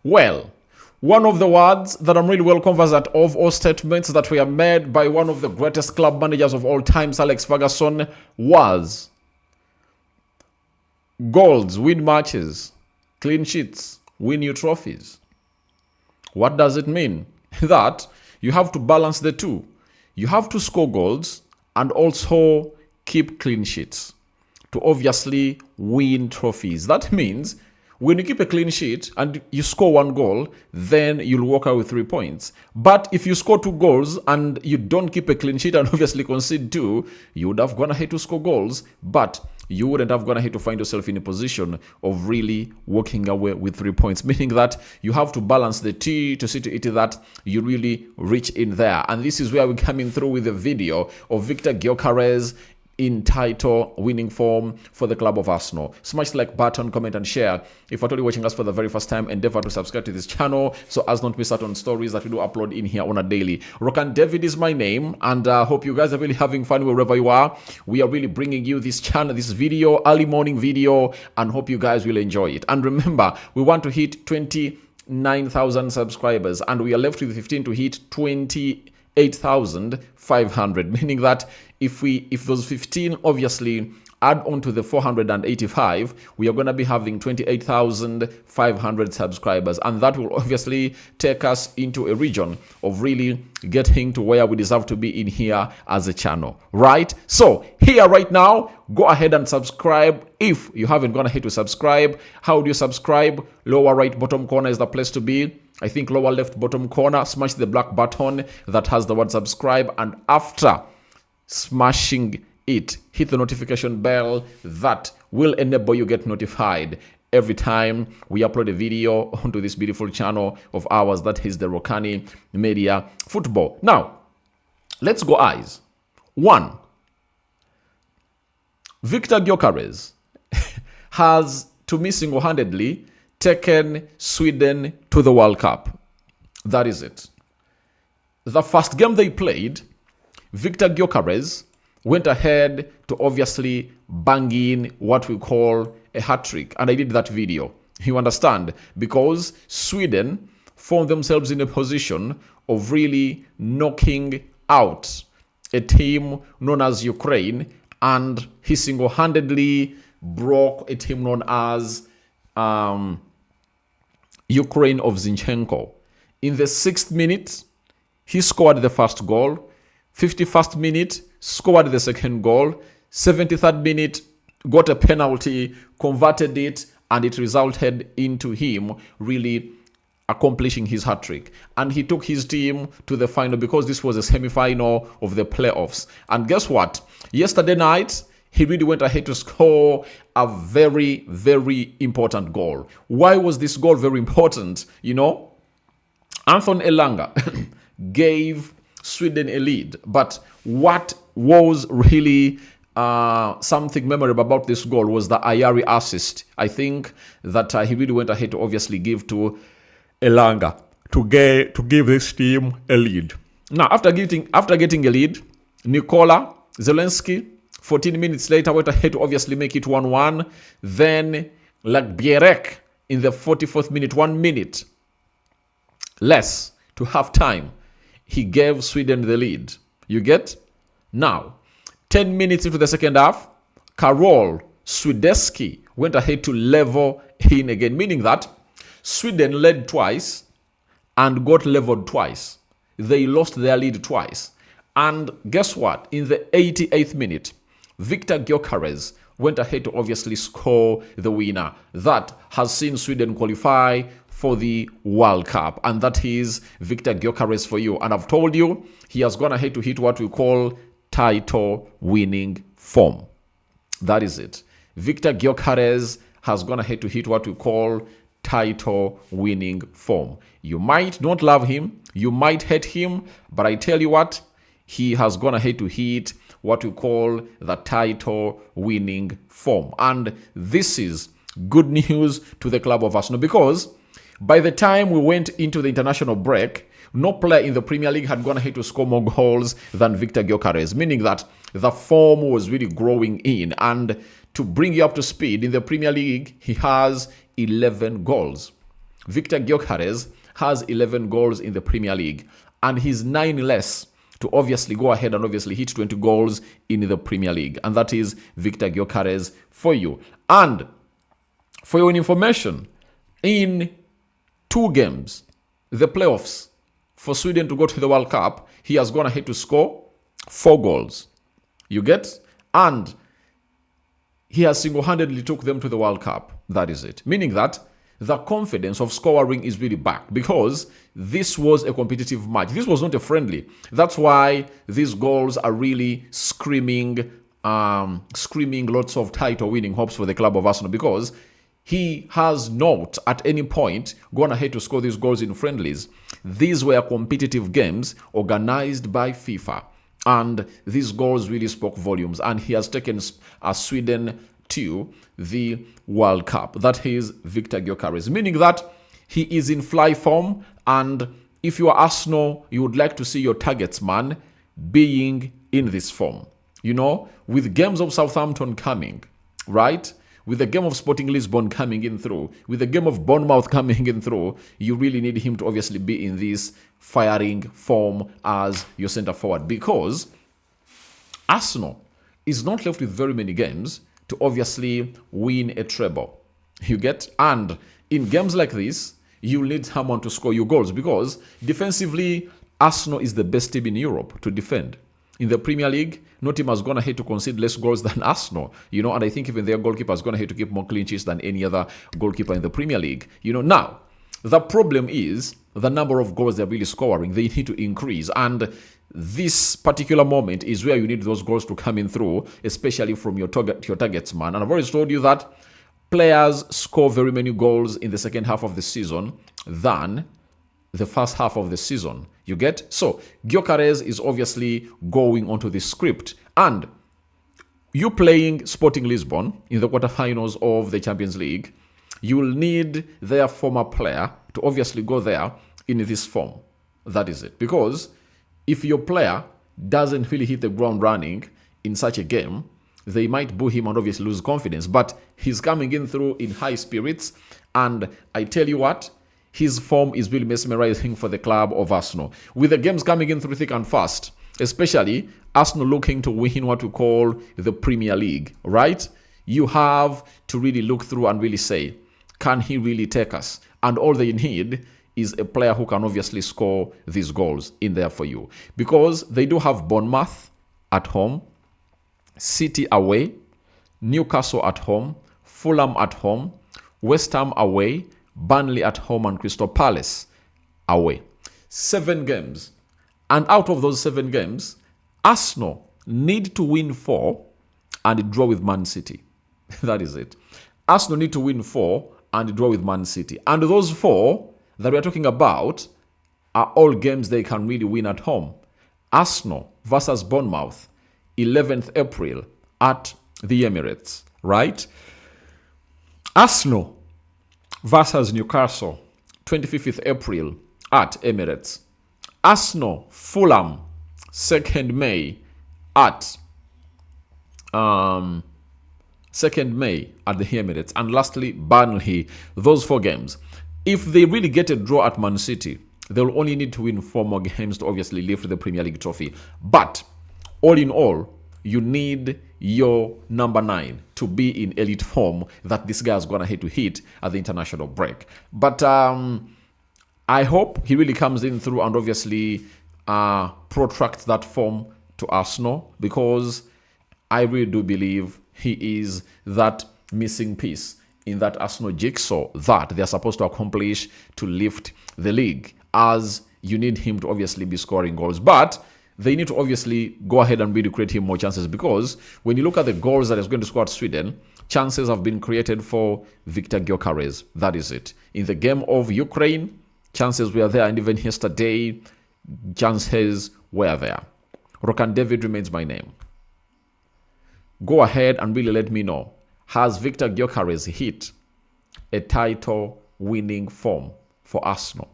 Well, one of the words that I'm really well conversant of, or statements that were made by one of the greatest club managers of all time, Alex Ferguson, was goals win matches, clean sheets win you trophies. What does it mean? That you have to balance the two. You have to score goals and also keep clean sheets to obviously win trophies. That means when you keep a clean sheet and you score one goal, then you'll walk out with 3 points. But if you score 2 goals and you don't keep a clean sheet and obviously concede 2, you would have gone ahead to score goals, but you wouldn't have gone ahead to find yourself in a position of really walking away with 3 points. Meaning that you have to balance the two to see to it that you really reach in there. And this is where we're coming through with a video of Viktor Gyökeres in title winning form for the club of Arsenal. Smash the like button, comment and share. If you're totally watching us for the very first time, endeavor to subscribe to this channel so as not miss out on stories that we do upload in here on a daily. Rokani David is my name, and I hope you guys are really having fun wherever you are. We are really bringing you this channel, this video, early morning video, and hope you guys will enjoy it. And remember, we want to hit 29,000 subscribers, and we are left with 15 to hit 28,500, meaning that if those 15 obviously add on to the 485, we are going to be having 28,500 subscribers, and that will obviously take us into a region of really getting to where we deserve to be in here as a channel, right? So here right now, go ahead and subscribe if you haven't gone ahead to subscribe. How do you subscribe? Lower right bottom corner is the place to be. I think lower left bottom corner, smash the black button that has the word subscribe, and after smashing it, hit the notification bell that will enable you get notified every time we upload a video onto this beautiful channel of ours that is the Rokani Media Football. Now, let's go eyes. 1. Viktor Gyökeres has, to me, single-handedly taken Sweden to the World Cup. That is it. The first game they played, Viktor Gyökeres went ahead to obviously bang in what we call a hat-trick. And I did that video. You understand? Because Sweden found themselves in a position of really knocking out a team known as Ukraine. And he single-handedly broke a team known as Ukraine of Zinchenko. In the 6th minute, he scored the first goal. 51st minute, scored the second goal. 73rd minute, got a penalty, converted it, and it resulted into him really accomplishing his hat-trick. And he took his team to the final because this was a semi-final of the playoffs. And guess what? Yesterday night, he really went ahead to score a very, very important goal. Why was this goal very important? You know, Anton Elanga gave Sweden a lead, but what was really something memorable about this goal was the Ayari assist. I think that he really went ahead to obviously give to Elanga to give this team a lead. Now, after getting a lead, Nikola Zelensky 14 minutes later went ahead to obviously make it 1-1. Then Gyokeres in the 44th minute, 1 minute less to half time, he gave Sweden the lead. You get? Now, 10 minutes into the second half, Karol Swiderski went ahead to level in again, meaning that Sweden led twice and got leveled twice. They lost their lead twice. And guess what? In the 88th minute, Viktor Gyökeres went ahead to obviously score the winner. That has seen Sweden qualify for the World Cup, and that is Viktor Gyökeres for you. And I've told you, he has gone ahead to hit what we call title winning form. That is it. Viktor Gyökeres has gone ahead to hit what we call title winning form. You might not love him, you might hate him, but I tell you what, he has gone ahead to hit what we call the title winning form. And this is good news to the club of Arsenal, because by the time we went into the international break, no player in the Premier League had gone ahead to score more goals than Viktor Gyökeres, meaning that the form was really growing in. And to bring you up to speed, in the Premier League, he has 11 goals. Viktor Gyökeres has 11 goals in the Premier League, and he's 9 less to obviously go ahead and obviously hit 20 goals in the Premier League. And that is Viktor Gyökeres for you. And for your information, in 2 games, the playoffs for Sweden to go to the World Cup, he has gone ahead to score 4 goals. You get? And he has single-handedly took them to the World Cup. That is it. Meaning that the confidence of scoring is really back, because this was a competitive match. This was not a friendly. That's why these goals are really screaming lots of title winning hopes for the club of Arsenal, because he has not at any point gone ahead to score these goals in friendlies. These were competitive games organized by FIFA, and these goals really spoke volumes, and he has taken Sweden to the World Cup. That is Viktor Gyökeres, meaning that he is in fly form. And if you are Arsenal, you would like to see your targets man being in this form. You know, with games of Southampton coming, right? With the game of Sporting Lisbon coming in through, with the game of Bournemouth coming in through, you really need him to obviously be in this firing form as your centre forward, because Arsenal is not left with very many games to obviously win a treble. You get? And in games like this, you need someone to score your goals, because defensively, Arsenal is the best team in Europe to defend. In the Premier League, no team has gone ahead to concede less goals than Arsenal, you know, and I think even their goalkeeper has gone ahead to keep more clean sheets than any other goalkeeper in the Premier League. You know, now, the problem is the number of goals they're really scoring. They need to increase, and this particular moment is where you need those goals to come in through, especially from your targets man. And I've always told you that players score very many goals in the second half of the season than the first half of the season. You get? So Gyokeres is obviously going onto this script, and you playing Sporting Lisbon in the quarterfinals of the Champions League, you will need their former player to obviously go there in this form. That is it. Because if your player doesn't really hit the ground running in such a game, they might boo him and obviously lose confidence. But he's coming in through in high spirits, and I tell you what, his form is really mesmerizing for the club of Arsenal. With the games coming in through thick and fast, especially Arsenal looking to win what we call the Premier League, right? You have to really look through and really say, can he really take us? And all they need is a player who can obviously score these goals in there for you. Because they do have Bournemouth at home, City away, Newcastle at home, Fulham at home, West Ham away, Burnley at home, and Crystal Palace away. 7 games. And out of those 7 games, Arsenal need to win 4 and draw with Man City. That is it. Arsenal need to win 4 and draw with Man City. And those 4 that we're talking about are all games they can really win at home. Arsenal versus Bournemouth, 11th April at the Emirates, right? Arsenal versus Newcastle, 25th April at Emirates. Arsenal, Fulham, 2nd May at 2nd May at the Emirates. And lastly, Burnley. Those 4 games. If they really get a draw at Man City, they'll only need to win 4 more games to obviously lift the Premier League trophy. But all in all, you need your number 9 to be in elite form that this guy has gone ahead to hit at the international break. But I hope he really comes in through and obviously protracts that form to Arsenal, because I really do believe he is that missing piece in that Arsenal jigsaw that they're supposed to accomplish to lift the league, as you need him to obviously be scoring goals. But they need to obviously go ahead and really create him more chances, because when you look at the goals that he's going to score at Sweden, chances have been created for Viktor Gyökeres. That is it. In the game of Ukraine, chances were there, and even yesterday, chances were there. Rokani David remains my name. Go ahead and really let me know, has Viktor Gyökeres hit a title winning form for Arsenal?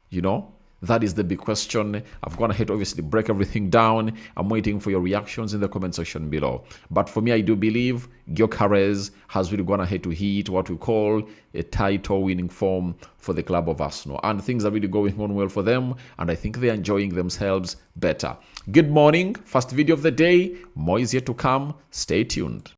You know, That is the big question. I've gone ahead to obviously break everything down. I'm waiting for your reactions in the comment section below. But for me, I do believe Gyokeres has really gone ahead to hit what we call a title winning form for the club of Arsenal. And things are really going on well for them. And I think they're enjoying themselves better. Good morning. First video of the day. More is yet to come. Stay tuned.